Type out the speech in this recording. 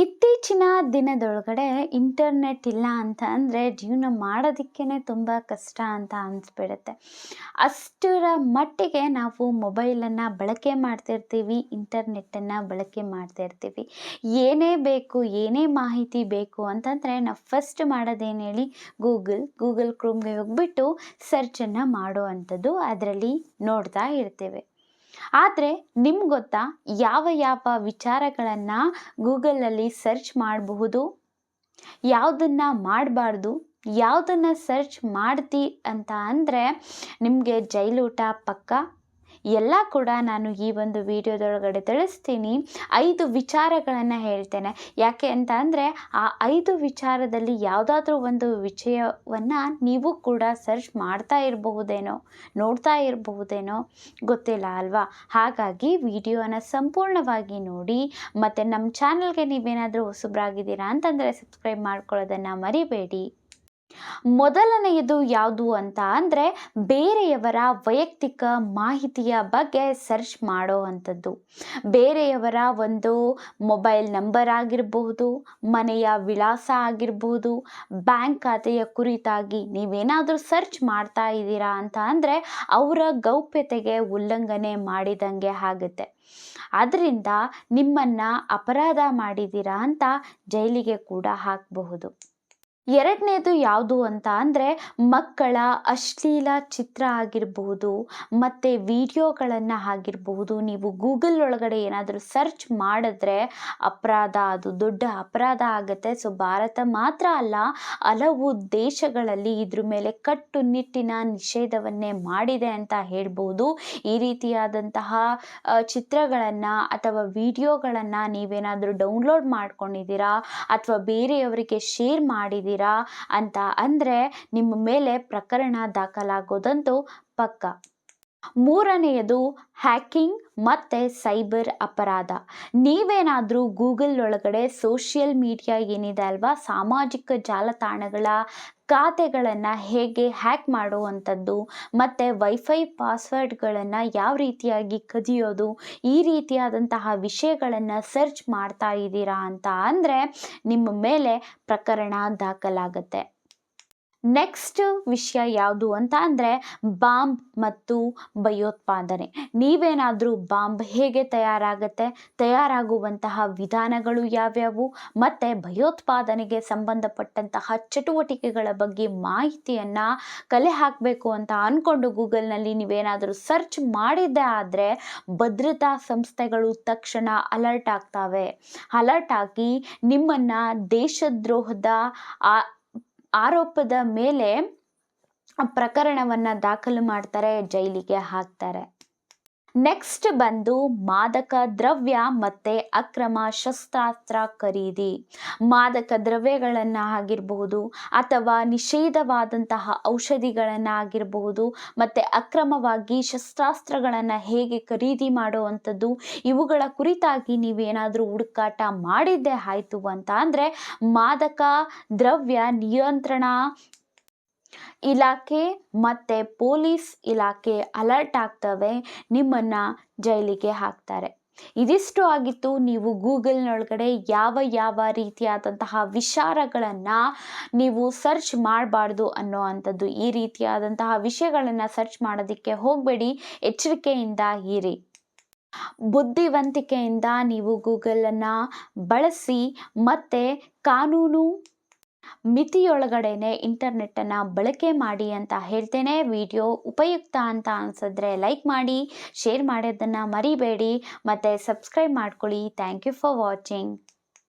ಇತ್ತೀಚಿನ ದಿನದೊಳಗಡೆ ಇಂಟರ್ನೆಟ್ ಇಲ್ಲ ಅಂತ ಅಂದರೆ ಜೀವನ ಮಾಡೋದಕ್ಕೇ ತುಂಬ ಕಷ್ಟ ಅಂತ ಅನಿಸ್ಬಿಡುತ್ತೆ. ಅಷ್ಟರ ಮಟ್ಟಿಗೆ ನಾವು ಮೊಬೈಲನ್ನು ಬಳಕೆ ಮಾಡ್ತಿರ್ತೀವಿ, ಇಂಟರ್ನೆಟ್ಟನ್ನು ಬಳಕೆ ಮಾಡ್ತಿರ್ತೀವಿ. ಏನೇ ಬೇಕು, ಏನೇ ಮಾಹಿತಿ ಬೇಕು ಅಂತಂದರೆ ನಾವು ಫಸ್ಟ್ ಮಾಡೋದೇನು ಹೇಳಿ, ಗೂಗಲ್ ಕ್ರೋಮ್ಗೆ ಹೋಗ್ಬಿಟ್ಟು ಸರ್ಚನ್ನು ಮಾಡೋ ಅಂಥದ್ದು, ಅದರಲ್ಲಿ ನೋಡ್ತಾ ಇರ್ತೇವೆ. ಆದರೆ ನಿಮ್ಗೆ ಗೊತ್ತಾ, ಯಾವ ಯಾವ ವಿಚಾರಗಳನ್ನು ಗೂಗಲಲ್ಲಿ ಸರ್ಚ್ ಮಾಡಬಹುದು, ಯಾವುದನ್ನು ಮಾಡಬಾರ್ದು, ಯಾವುದನ್ನು ಸರ್ಚ್ ಮಾಡ್ತಿ ಅಂತ ಅಂದರೆ ನಿಮಗೆ ಜೈಲೂಟ ಪಕ್ಕ. ಎಲ್ಲ ಕೂಡ ನಾನು ಈ ಒಂದು ವಿಡಿಯೋದೊಳಗಡೆ ತಿಳಿಸ್ತೀನಿ. 5 ವಿಚಾರಗಳನ್ನು ಹೇಳ್ತೇನೆ. ಯಾಕೆ ಅಂತ ಅಂದರೆ ಆ 5 ವಿಚಾರದಲ್ಲಿ ಯಾವುದಾದ್ರೂ ಒಂದು ವಿಷಯವನ್ನು ನೀವು ಕೂಡ ಸರ್ಚ್ ಮಾಡ್ತಾ ಇರಬಹುದೇನೋ, ನೋಡ್ತಾ ಇರಬಹುದೇನೋ, ಗೊತ್ತಿಲ್ಲ ಅಲ್ವಾ? ಹಾಗಾಗಿ ವಿಡಿಯೋನ ಸಂಪೂರ್ಣವಾಗಿ ನೋಡಿ. ಮತ್ತು ನಮ್ಮ ಚಾನಲ್ಗೆ ನೀವೇನಾದರೂ ಹೊಸಬ್ರಾಗಿದ್ದೀರಾ ಅಂತಂದರೆ ಸಬ್ಸ್ಕ್ರೈಬ್ ಮಾಡ್ಕೊಳ್ಳೋದನ್ನು ಮರಿಬೇಡಿ. ಮೊದಲನೆಯದು ಯಾವುದು ಅಂತ ಅಂದರೆ ಬೇರೆಯವರ ವೈಯಕ್ತಿಕ ಮಾಹಿತಿಯ ಬಗ್ಗೆ ಸರ್ಚ್ ಮಾಡೋ ಅಂಥದ್ದು. ಬೇರೆಯವರ ಒಂದು ಮೊಬೈಲ್ ನಂಬರ್ ಆಗಿರಬಹುದು, ಮನೆಯ ವಿಳಾಸ ಆಗಿರಬಹುದು, ಬ್ಯಾಂಕ್ ಖಾತೆಯ ಕುರಿತಾಗಿ ನೀವೇನಾದರೂ ಸರ್ಚ್ ಮಾಡ್ತಾ ಇದ್ದೀರಾ ಅಂತ ಅಂದರೆ ಅವರ ಗೌಪ್ಯತೆಗೆ ಉಲ್ಲಂಘನೆ ಮಾಡಿದಂಗೆ ಆಗುತ್ತೆ. ಅದರಿಂದ ನಿಮ್ಮನ್ನು ಅಪರಾಧ ಮಾಡಿದ್ದೀರಾ ಅಂತ ಜೈಲಿಗೆ ಕೂಡ ಹಾಕಬಹುದು. ಎರಡನೇದು ಯಾವುದು ಅಂತ ಅಂದರೆ ಮಕ್ಕಳ ಅಶ್ಲೀಲ ಚಿತ್ರ ಆಗಿರಬಹುದು ಮತ್ತು ವಿಡಿಯೋಗಳನ್ನು ಆಗಿರಬಹುದು. ನೀವು ಗೂಗಲ್ ಒಳಗಡೆ ಏನಾದರೂ ಸರ್ಚ್ ಮಾಡಿದ್ರೆ ಅಪರಾಧ, ಅದು ದೊಡ್ಡ ಅಪರಾಧ ಆಗುತ್ತೆ. ಸೊ ಭಾರತ ಮಾತ್ರ ಅಲ್ಲ, ಹಲವು ದೇಶಗಳಲ್ಲಿ ಇದ್ರ ಮೇಲೆ ಕಟ್ಟುನಿಟ್ಟಿನ ನಿಷೇಧವನ್ನೇ ಮಾಡಿದೆ ಅಂತ ಹೇಳ್ಬೋದು. ಈ ರೀತಿಯಾದಂತಹ ಚಿತ್ರಗಳನ್ನು ಅಥವಾ ವಿಡಿಯೋಗಳನ್ನು ನೀವೇನಾದರೂ ಡೌನ್ಲೋಡ್ ಮಾಡ್ಕೊಂಡಿದ್ದೀರಾ ಅಥವಾ ಬೇರೆಯವರಿಗೆ ಶೇರ್ ಮಾಡಿದ್ದೀರಾ ಅಂತ ಅಂದರೆ ನಿಮ್ಮ ಮೇಲೆ ಪ್ರಕರಣ ದಾಖಲಾಗೋದಂತೂ ಪಕ್ಕ. ಮೂರನೆಯದು ಹ್ಯಾಕಿಂಗ್ ಮತ್ತು ಸೈಬರ್ ಅಪರಾಧ. ನೀವೇನಾದರೂ ಗೂಗಲ್ ಒಳಗಡೆ ಸೋಷಿಯಲ್ ಮೀಡಿಯಾ ಏನಿದೆ ಅಲ್ವಾ, ಸಾಮಾಜಿಕ ಜಾಲತಾಣಗಳ ಖಾತೆಗಳನ್ನು ಹೇಗೆ ಹ್ಯಾಕ್ ಮಾಡುವಂಥದ್ದು ಮತ್ತು ವೈಫೈ ಪಾಸ್ವರ್ಡ್ಗಳನ್ನು ಯಾವ ರೀತಿಯಾಗಿ ಕದಿಯೋದು, ಈ ರೀತಿಯಾದಂತಹ ವಿಷಯಗಳನ್ನು ಸರ್ಚ್ ಮಾಡ್ತಾ ಇದ್ದೀರಾ ಅಂತ ಅಂದರೆ ನಿಮ್ಮ ಮೇಲೆ ಪ್ರಕರಣ ದಾಖಲಾಗುತ್ತೆ. ನೆಕ್ಸ್ಟ್ ವಿಷಯ ಯಾವುದು ಅಂತ ಅಂದರೆ ಬಾಂಬ್ ಮತ್ತು ಭಯೋತ್ಪಾದನೆ. ನೀವೇನಾದರೂ ಬಾಂಬ್ ಹೇಗೆ ತಯಾರಾಗುತ್ತೆ, ತಯಾರಾಗುವಂತಹ ವಿಧಾನಗಳು ಯಾವ್ಯಾವು ಮತ್ತು ಭಯೋತ್ಪಾದನೆಗೆ ಸಂಬಂಧಪಟ್ಟಂತಹ ಚಟುವಟಿಕೆಗಳ ಬಗ್ಗೆ ಮಾಹಿತಿಯನ್ನು ಕಲೆ ಹಾಕಬೇಕು ಅಂತ ಅಂದ್ಕೊಂಡು ಗೂಗಲ್ನಲ್ಲಿ ನೀವೇನಾದರೂ ಸರ್ಚ್ ಮಾಡಿದ್ದೆ ಆದರೆ ಭದ್ರತಾ ಸಂಸ್ಥೆಗಳು ತಕ್ಷಣ ಅಲರ್ಟ್ ಆಗ್ತವೆ. ಅಲರ್ಟ್ ಆಗಿ ನಿಮ್ಮನ್ನು ದೇಶದ್ರೋಹದ ಆರೋಪದ ಮೇಲೆ ಪ್ರಕರಣವನ್ನು ದಾಖಲು ಮಾಡ್ತಾರೆ, ಜೈಲಿಗೆ ಹಾಕ್ತಾರೆ. ನೆಕ್ಸ್ಟ್ ಬಂದು ಮಾದಕ ದ್ರವ್ಯ ಮತ್ತು ಅಕ್ರಮ ಶಸ್ತ್ರಾಸ್ತ್ರ ಖರೀದಿ. ಮಾದಕ ದ್ರವ್ಯಗಳನ್ನು ಆಗಿರಬಹುದು ಅಥವಾ ನಿಷೇಧವಾದಂತಹ ಔಷಧಿಗಳನ್ನು ಆಗಿರಬಹುದು ಮತ್ತು ಅಕ್ರಮವಾಗಿ ಶಸ್ತ್ರಾಸ್ತ್ರಗಳನ್ನು ಹೇಗೆ ಖರೀದಿ ಮಾಡುವಂಥದ್ದು, ಇವುಗಳ ಕುರಿತಾಗಿ ನೀವೇನಾದರೂ ಹುಡುಕಾಟ ಮಾಡಿದ್ದೇ ಆಯಿತು ಅಂತ ಅಂದರೆ ಮಾದಕ ದ್ರವ್ಯ ನಿಯಂತ್ರಣ ಇಲಾಖೆ ಮತ್ತು ಪೊಲೀಸ್ ಇಲಾಖೆ ಅಲರ್ಟ್ ಆಗ್ತವೆ, ನಿಮ್ಮನ್ನು ಜೈಲಿಗೆ ಹಾಕ್ತಾರೆ. ಇದಿಷ್ಟು ಆಗಿತ್ತು. ನೀವು ಗೂಗಲ್ನೊಳಗಡೆ ಯಾವ ಯಾವ ರೀತಿಯಾದಂತಹ ವಿಚಾರಗಳನ್ನು ನೀವು ಸರ್ಚ್ ಮಾಡಬಾರ್ದು ಅನ್ನೋ ಅಂಥದ್ದು. ಈ ರೀತಿಯಾದಂತಹ ವಿಷಯಗಳನ್ನು ಸರ್ಚ್ ಮಾಡೋದಕ್ಕೆ ಹೋಗಬೇಡಿ, ಎಚ್ಚರಿಕೆಯಿಂದ ಇರಿ. ಬುದ್ಧಿವಂತಿಕೆಯಿಂದ ನೀವು ಗೂಗಲನ್ನು ಬಳಸಿ ಮತ್ತು ಕಾನೂನು ಮಿತಿಯೊಳಗಡೆನೆ ಇಂಟರ್ನೆಟ್ಟನ್ನು ಬಳಕೆ ಮಾಡಿ ಅಂತ ಹೇಳ್ತೇನೆ. ವಿಡಿಯೋ ಉಪಯುಕ್ತ ಅಂತ ಅನಿಸಿದ್ರೆ ಲೈಕ್ ಮಾಡಿ, ಶೇರ್ ಮಾಡೋದನ್ನು ಮರಿಬೇಡಿ ಮತ್ತು ಸಬ್ಸ್ಕ್ರೈಬ್ ಮಾಡ್ಕೊಳ್ಳಿ. Thank you for watching.